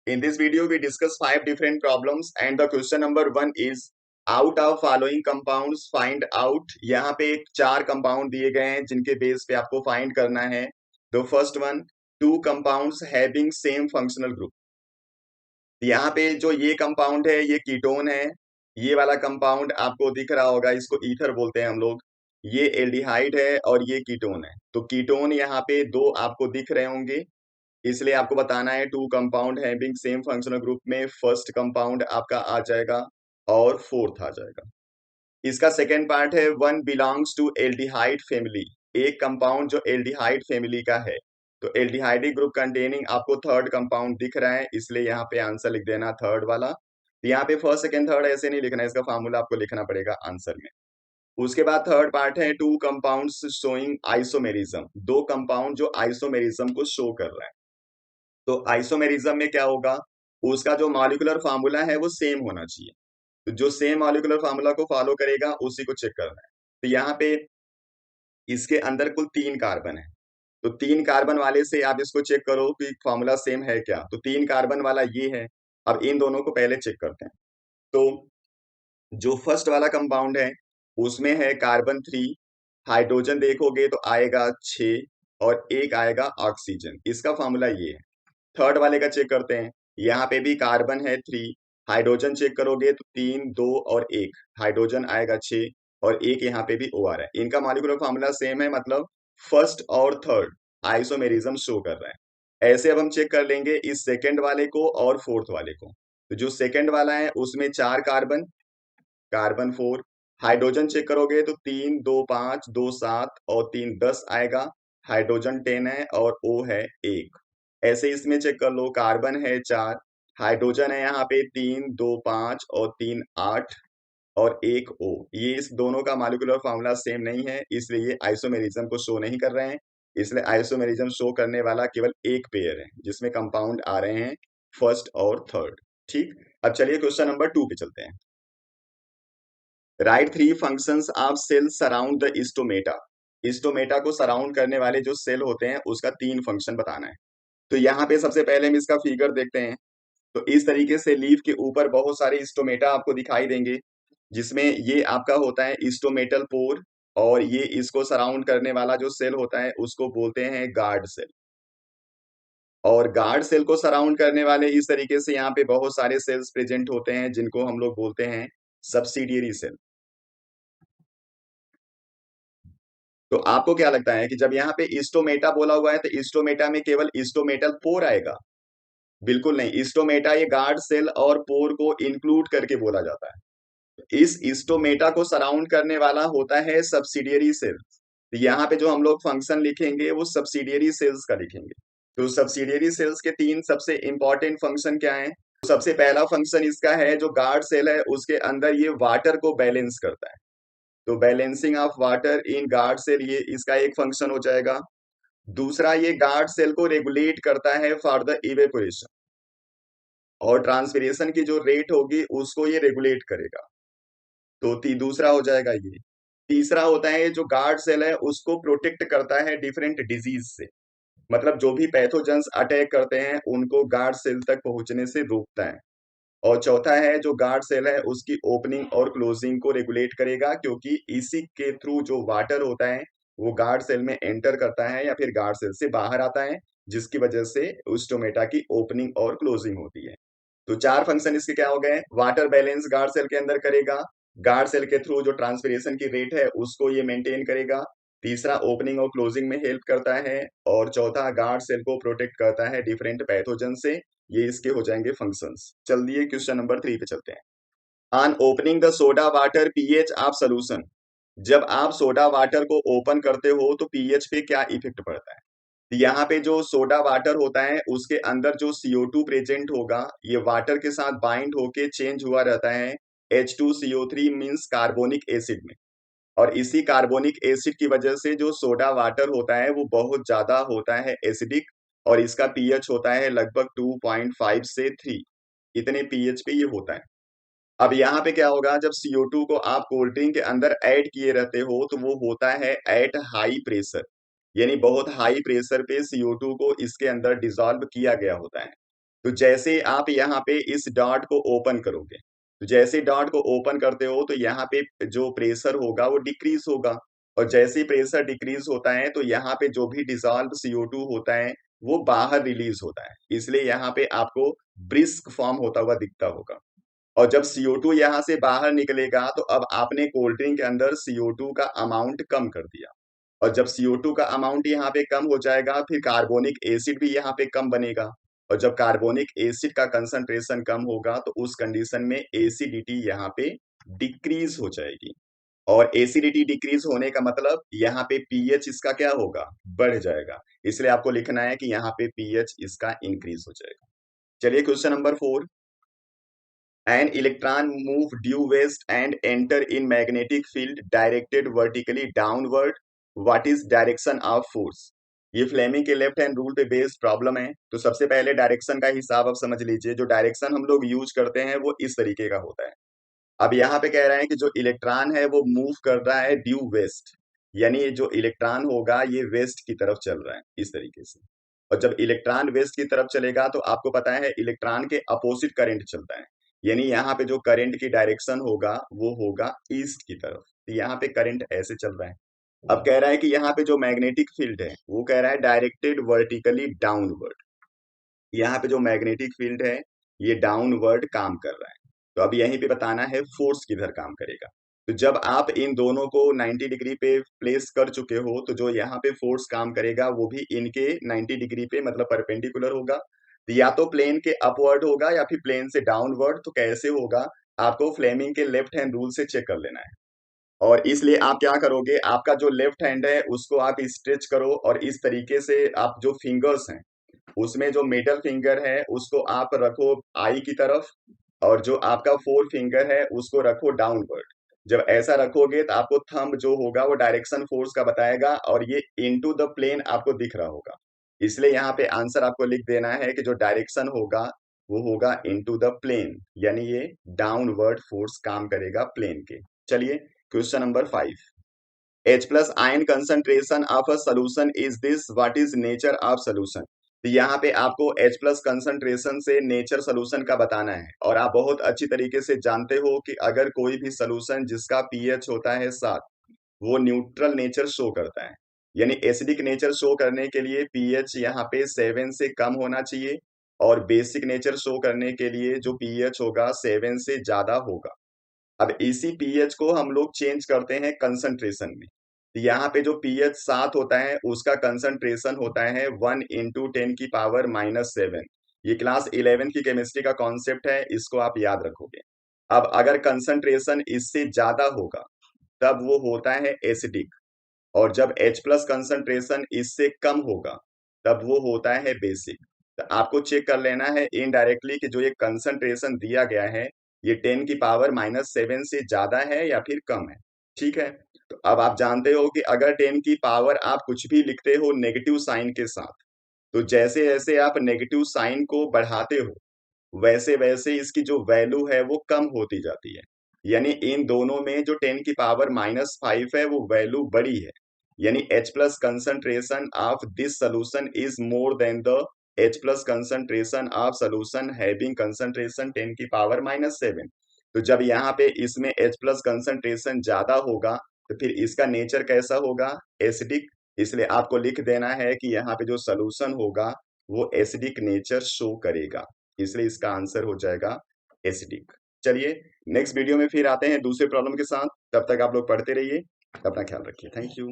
In this video, we discuss 5 different problems and the question number 1 is out of following compounds find out। यहाँ पे 4 compound दिए गए हैं जिनके base पे आपको फाइंड करना है। तो first one, 2 compounds having same functional group. यहाँ पे जो ये कंपाउंड है ये कीटोन है। ये वाला कंपाउंड आपको दिख रहा होगा, इसको ईथर बोलते हैं हम लोग। ये एल्डिहाइड है और ये कीटोन है। तो कीटोन यहाँ पे 2 आपको दिख रहे होंगे, इसलिए आपको बताना है 2 compound having same functional group में फर्स्ट कंपाउंड आपका आ जाएगा और फोर्थ आ जाएगा। इसका सेकेंड पार्ट है 1 बिलोंग्स टू एल्डिहाइड फैमिली। एक कंपाउंड जो एल्डिहाइड फैमिली का है, तो एल्डिहाइडिक ग्रुप कंटेनिंग आपको थर्ड कंपाउंड दिख रहा है, इसलिए यहाँ पे आंसर लिख देना थर्ड वाला। यहाँ पे फर्स्ट सेकेंड थर्ड ऐसे नहीं लिखना है, इसका फॉर्मूला आपको लिखना पड़ेगा आंसर में। उसके बाद थर्ड पार्ट है 2 कंपाउंड्स शोइंग आइसोमेरिज्म। 2 कंपाउंड जो आइसोमेरिज्म को शो कर रहा है। तो आइसोमेरिज्म में क्या होगा, उसका जो मॉलिक्यूलर फार्मूला है वो सेम होना चाहिए। तो जो सेम मॉलिक्यूलर फार्मूला को फॉलो करेगा उसी को चेक करना है। तो यहाँ पे इसके अंदर कुल 3 कार्बन है, तो 3 कार्बन वाले से आप इसको चेक करो कि फार्मूला सेम है क्या। तो 3 कार्बन वाला ये है। अब इन दोनों को पहले चेक करते हैं। तो जो फर्स्ट वाला कंपाउंड है उसमें है कार्बन 3, हाइड्रोजन देखोगे तो आएगा 6 और एक आएगा ऑक्सीजन। इसका फार्मूला ये है। थर्ड वाले का चेक करते हैं। यहाँ पे भी कार्बन है 3, हाइड्रोजन चेक करोगे तो 3 2 और 1, हाइड्रोजन आएगा 6 और एक यहाँ पे भी ओ आ रहा है। इनका मॉलिक्यूलर फार्मूला सेम है, मतलब फर्स्ट और थर्ड आइसोमेरिज्म शो कर रहा है। ऐसे अब हम चेक कर लेंगे इस सेकंड वाले को और फोर्थ वाले को। तो जो सेकंड वाला है उसमें 4 कार्बन, कार्बन 4। हाइड्रोजन चेक करोगे तो 3 2 5 2 7 और 3 10 आएगा, हाइड्रोजन 10 है और ओ है 1। ऐसे इसमें चेक कर लो, कार्बन है 4, हाइड्रोजन है यहाँ पे 3 2 5 और 3 8 और 1 ओ। ये इस दोनों का मॉलिक्यूलर फार्मूला सेम नहीं है, इसलिए ये आइसोमेरिज्म को शो नहीं कर रहे हैं। इसलिए आइसोमेरिज्म शो करने वाला केवल एक पेयर है जिसमें कंपाउंड आ रहे हैं फर्स्ट और थर्ड। ठीक, अब चलिए क्वेश्चन नंबर 2 पे चलते हैं। Write 3 functions of cell surround the stomata. Stomata को सराउंड करने वाले जो सेल होते हैं उसका 3 फंक्शन बताना है। तो यहाँ पे सबसे पहले हम इसका फिगर देखते हैं। तो इस तरीके से लीफ के ऊपर बहुत सारे स्टोमेटा आपको दिखाई देंगे, जिसमें ये आपका होता है स्टोमेटल पोर, और ये इसको सराउंड करने वाला जो सेल होता है उसको बोलते हैं गार्ड सेल। और गार्ड सेल को सराउंड करने वाले इस तरीके से यहाँ पे बहुत सारे सेल्स प्रेजेंट होते हैं जिनको हम लोग बोलते हैं सब्सिडियरी सेल। तो आपको क्या लगता है कि जब यहाँ पे स्टोमेटा बोला हुआ है तो स्टोमेटा में केवल स्टोमेटल पोर आएगा? बिल्कुल नहीं, स्टोमेटा ये गार्ड सेल और पोर को इंक्लूड करके बोला जाता है। इस स्टोमेटा को सराउंड करने वाला होता है सब्सिडियरी सेल्स। तो यहाँ पे जो हम लोग फंक्शन लिखेंगे वो सब्सिडियरी सेल्स का लिखेंगे। तो सब्सिडियरी सेल्स के 3 सबसे इंपॉर्टेंट फंक्शन क्या है? सबसे पहला फंक्शन इसका है, जो गार्ड सेल है उसके अंदर ये वाटर को बैलेंस करता है। तो balancing of water in guard cell, ये इसका एक फंक्शन हो जाएगा। दूसरा, ये गार्ड सेल को रेगुलेट करता है फॉर द इवेपोरेशन, और ट्रांसपिरेशन की जो रेट होगी उसको ये रेगुलेट करेगा। तो दूसरा हो जाएगा ये। तीसरा होता है, जो गार्ड सेल है उसको प्रोटेक्ट करता है डिफरेंट डिजीज से, मतलब जो भी पैथोजेंस अटैक करते हैं उनको गार्ड सेल तक पहुंचने से रोकता है। और चौथा है, जो गार्ड सेल है उसकी ओपनिंग और क्लोजिंग को रेगुलेट करेगा, क्योंकि इसी के थ्रू जो वाटर होता है वो गार्ड सेल में एंटर करता है या फिर गार्ड सेल से बाहर आता है, जिसकी वजह से उस टोमेटा की ओपनिंग और क्लोजिंग होती है। तो 4 फंक्शन इसके क्या हो गए? वाटर बैलेंस गार्ड सेल के अंदर करेगा, गार्ड सेल के थ्रू जो ट्रांसपिरेशन की रेट है उसको ये मेंटेन करेगा, तीसरा ओपनिंग और क्लोजिंग में हेल्प करता है, और चौथा गार्ड सेल को प्रोटेक्ट करता है डिफरेंट पैथोजन से। ये इसके हो जाएंगे फंक्शंस। चलिए क्वेश्चन नंबर 3 पे चलते हैं। On opening the soda water pH of solution. जब आप सोडा वाटर को ओपन करते हो तो पीएच पे क्या इफेक्ट पड़ता है? यहाँ पे जो सोडा वाटर होता है उसके अंदर जो CO2 प्रेजेंट होगा, ये वाटर के साथ बाइंड होके चेंज हुआ रहता है H2CO3 मीन्स कार्बोनिक एसिड में। और इसी कार्बोनिक एसिड की वजह से जो सोडा वाटर होता है वो बहुत ज्यादा होता है एसिडिक, और इसका पीएच होता है लगभग 2.5 से 3, इतने पीएच पे ये होता है। अब यहाँ पे क्या होगा, जब CO2 को आप कोल्ड ड्रिंक के अंदर ऐड किए रहते हो तो वो होता है एट हाई प्रेशर, यानी बहुत हाई प्रेशर पे CO2 को इसके अंदर डिसॉल्व किया गया होता है। तो जैसे आप यहाँ पे इस डॉट को ओपन करोगे, तो जैसे डॉट को ओपन करते हो तो यहाँ पे जो प्रेशर होगा वो डिक्रीज होगा, और जैसे ही प्रेशर डिक्रीज होता है तो यहाँ पे जो भी डिसॉल्व CO2 होता है वो बाहर रिलीज होता है, इसलिए यहाँ पे आपको ब्रिस्क फॉर्म होता हुआ दिखता होगा। और जब CO2 यहाँ से बाहर निकलेगा तो अब आपने कोल्ड ड्रिंक के अंदर CO2 का अमाउंट कम कर दिया, और जब CO2 का अमाउंट यहाँ पे कम हो जाएगा फिर कार्बोनिक एसिड भी यहाँ पे कम बनेगा, और जब कार्बोनिक एसिड का कंसंट्रेशन कम होगा तो उस कंडीशन में एसिडिटी यहाँ पे डिक्रीज हो जाएगी, और एसिडिटी डिक्रीज होने का मतलब यहाँ पे पीएच इसका क्या होगा, बढ़ जाएगा, इसलिए आपको लिखना है कि यहाँ पे पीएच इसका इंक्रीज हो जाएगा। चलिए question number 4। An electron move due west and enter in magnetic field directed vertically downward. What is direction of force? ये फ्लेमिंग के लेफ्ट हैंड रूल पे बेस्ड प्रॉब्लम है। तो सबसे पहले डायरेक्शन का हिसाब आप समझ लीजिए। जो डायरेक्शन हम लोग यूज करते हैं वो इस तरीके का होता है। अब यहाँ पे कह रहे हैं कि जो इलेक्ट्रॉन है वो मूव कर रहा है ड्यू वेस्ट, यानी ये जो इलेक्ट्रॉन होगा ये वेस्ट की तरफ चल रहा है इस तरीके से। और जब इलेक्ट्रॉन वेस्ट की तरफ चलेगा तो आपको पता है इलेक्ट्रॉन के अपोजिट करंट चलता है, यानी यहाँ पे जो करंट की डायरेक्शन होगा वो होगा ईस्ट की तरफ। तो यहाँ पे करंट ऐसे चल रहा है। अब कह रहा है कि यहाँ पे जो मैग्नेटिक फील्ड है वो कह रहा है डायरेक्टेड वर्टिकली डाउनवर्ड। यहाँ पे जो मैग्नेटिक फील्ड है ये डाउनवर्ड काम कर रहा है। तो अब यहीं पे बताना है फोर्स किधर काम करेगा। तो जब आप इन दोनों को 90 डिग्री पे प्लेस कर चुके हो तो जो यहाँ पे फोर्स काम करेगा वो भी इनके 90 डिग्री पे मतलब परपेंडिकुलर होगा। तो या तो प्लेन के अपवर्ड होगा या फिर प्लेन से डाउनवर्ड। तो कैसे होगा आपको फ्लेमिंग के लेफ्ट हैंड रूल से चेक कर लेना है। और इसलिए आप क्या करोगे, आपका जो लेफ्ट हैंड है उसको आप स्ट्रेच करो, और इस तरीके से आप जो फिंगर्स हैं उसमें जो मिडल फिंगर है उसको आप रखो आई की तरफ, और जो आपका फोर फिंगर है उसको रखो डाउनवर्ड। जब ऐसा रखोगे तो आपको थंब जो होगा वो डायरेक्शन फोर्स का बताएगा, और ये इनटू द प्लेन आपको दिख रहा होगा। इसलिए यहाँ पे आंसर आपको लिख देना है कि जो डायरेक्शन होगा वो होगा इनटू द प्लेन, यानी ये डाउनवर्ड फोर्स काम करेगा प्लेन के। चलिए question number 5। H plus ion concentration of a solution is this, what is nature of solution? तो यहाँ पे आपको H प्लस कंसंट्रेशन से नेचर सोल्यूशन का बताना है, और आप बहुत अच्छी तरीके से जानते हो कि अगर कोई भी सोल्यूशन जिसका पीएच होता है 7 वो न्यूट्रल नेचर शो करता है, यानी एसिडिक नेचर शो करने के लिए पीएच यहाँ पे 7 से कम होना चाहिए, और बेसिक नेचर शो करने के लिए जो पीएच होगा 7 से ज्यादा होगा। अब इसी पीएच को हम लोग चेंज करते हैं कंसंट्रेशन में। तो यहाँ पे जो पीएच 7 होता है उसका कंसंट्रेशन होता है 1 × 10⁻⁻7। ये क्लास 11 की केमिस्ट्री का कॉन्सेप्ट है, इसको आप याद रखोगे। अब अगर कंसंट्रेशन इससे ज्यादा होगा तब वो होता है एसिडिक, और जब H प्लस कंसंट्रेशन इससे कम होगा तब वो होता है बेसिक। तो आपको चेक कर लेना है इनडायरेक्टली कि जो ये कंसंट्रेशन दिया गया है ये 10⁻⁻7 से ज्यादा है या फिर कम है। ठीक है, तो अब आप जानते हो कि अगर 10 की पावर आप कुछ भी लिखते हो नेगेटिव साइन के साथ, तो जैसे जैसे आप नेगेटिव साइन को बढ़ाते हो वैसे वैसे इसकी जो वैल्यू है वो कम होती जाती है। यानी इन दोनों में जो 10⁻⁻5 है वो वैल्यू बड़ी है, यानी H plus concentration of this solution is more than the H plus concentration of solution having concentration 10⁻⁻7। तो जब यहाँ पे इसमें H प्लस कंसंट्रेशन ज्यादा होगा तो फिर इसका नेचर कैसा होगा, एसिडिक। इसलिए आपको लिख देना है कि यहाँ पे जो सोल्यूशन होगा वो एसिडिक नेचर शो करेगा, इसलिए इसका आंसर हो जाएगा एसिडिक। चलिए नेक्स्ट वीडियो में फिर आते हैं दूसरे प्रॉब्लम के साथ। तब तक आप लोग पढ़ते रहिए, अपना ख्याल रखिए। Thank you.